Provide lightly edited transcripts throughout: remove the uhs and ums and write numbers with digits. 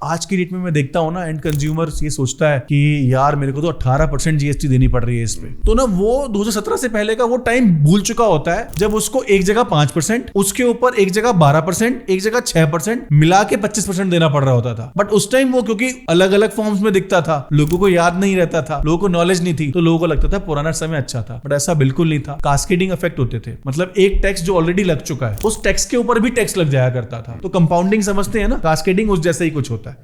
आज की डेट में मैं देखता हूँ ना, एंड कंज्यूमर ये सोचता है कि यार मेरे को तो 18% जीएसटी देनी पड़ रही है इस पे। तो ना वो 2017 से पहले का वो टाइम भूल चुका होता है जब उसको एक जगह 5%, उसके ऊपर एक जगह 12%, एक जगह 6% मिला के 25% देना पड़ रहा होता था। बट उस टाइम वो क्योंकि अलग अलग फॉर्म्स में दिखता था, लोगों को याद नहीं रहता था, लोगों को नॉलेज नहीं थी, तो लोगों को लगता था पुराना समय अच्छा था। बट ऐसा बिल्कुल नहीं था। कास्केडिंग इफेक्ट होते थे, मतलब एक टैक्स जो ऑलरेडी लग चुका है उस टैक्स के ऊपर भी टैक्स लग जाया करता था। तो कंपाउंडिंग समझते हैं ना, कास्केडिंग उस जैसा ही कुछ होता है।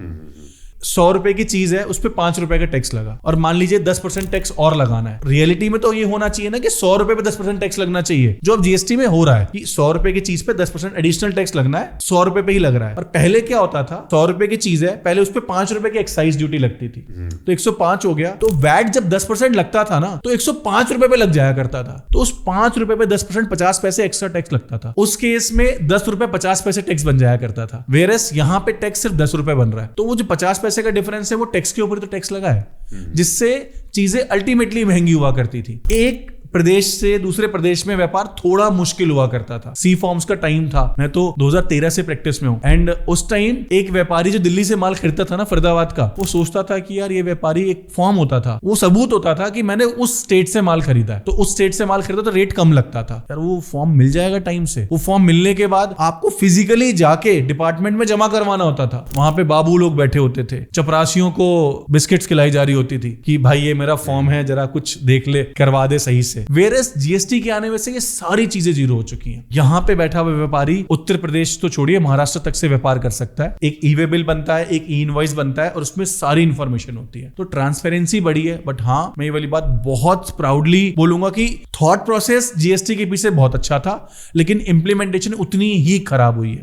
100 रुपए की चीज है, उस पे 5 रुपए का टैक्स लगा, और मान लीजिए 10% टैक्स और लगाना है। रियलिटी में तो ये होना चाहिए ना कि 100 रुपए पे 10% टैक्स लगना चाहिए, जो अब जीएसटी में हो रहा है कि 100 रुपए की चीज पे 10% एडिशनल टैक्स लगना है, 100 रुपए पे ही लग रहा है। और पहले क्या होता था, 100 रुपए की चीज है, पहले उस पे 5 रुपए की एक्साइज ड्यूटी लगती थी, तो 105 हो गया। तो वैट जब 10% लगता था ना, तो 105 रुपए पे लग जाया करता था। तो उस 5 रुपए पे 10% 50 पैसे एक्स्ट्रा टैक्स लगता था। उस केस में 10 रुपए 50 पैसे टैक्स बन जाया करता था। वेरस यहाँ पे टैक्स सिर्फ 10 रुपए बन रहा है। तो वो जो 50 पैसे का डिफरेंस है वो टैक्स के ऊपर तो टैक्स लगा है, जिससे चीजें अल्टीमेटली महंगी हुआ करती थी। एक प्रदेश से दूसरे प्रदेश में व्यापार थोड़ा मुश्किल हुआ करता था। सी फॉर्म्स का टाइम था, मैं तो 2013 से प्रैक्टिस में हूं, एंड उस टाइम एक व्यापारी जो दिल्ली से माल खरीदता था ना, फरीदाबाद का, वो सोचता था कि यार ये व्यापारी, एक फॉर्म होता था, वो सबूत होता था कि मैंने उस स्टेट से माल खरीदा है, तो उस स्टेट से माल खरीदा तो रेट कम लगता था। यार वो फॉर्म मिल जाएगा टाइम से। वो फॉर्म मिलने के बाद आपको फिजिकली जाके डिपार्टमेंट में जमा करवाना होता था। वहां पे बाबू लोग बैठे होते थे, चपरासियों को बिस्किट्स खिलाई जा रही होती थी कि भाई ये मेरा फॉर्म है, जरा कुछ देख ले, करवा दे सही से। वेरस जीएसटी के आने में से ये सारी चीजें जीरो हो चुकी हैं। यहां पे बैठा हुआ व्यापारी उत्तर प्रदेश तो छोड़िए, महाराष्ट्र तक से व्यापार कर सकता है। एक ई वे बिल बनता है, एक ई इनवॉइस बनता है, और उसमें सारी इंफॉर्मेशन होती है। तो ट्रांसपेरेंसी बढ़ी है। बट हाँ, मैं ये वाली बात बहुत प्राउडली बोलूंगा कि थॉट प्रोसेस जीएसटी के पीछे बहुत अच्छा था, लेकिन इंप्लीमेंटेशन उतनी ही खराब हुई है।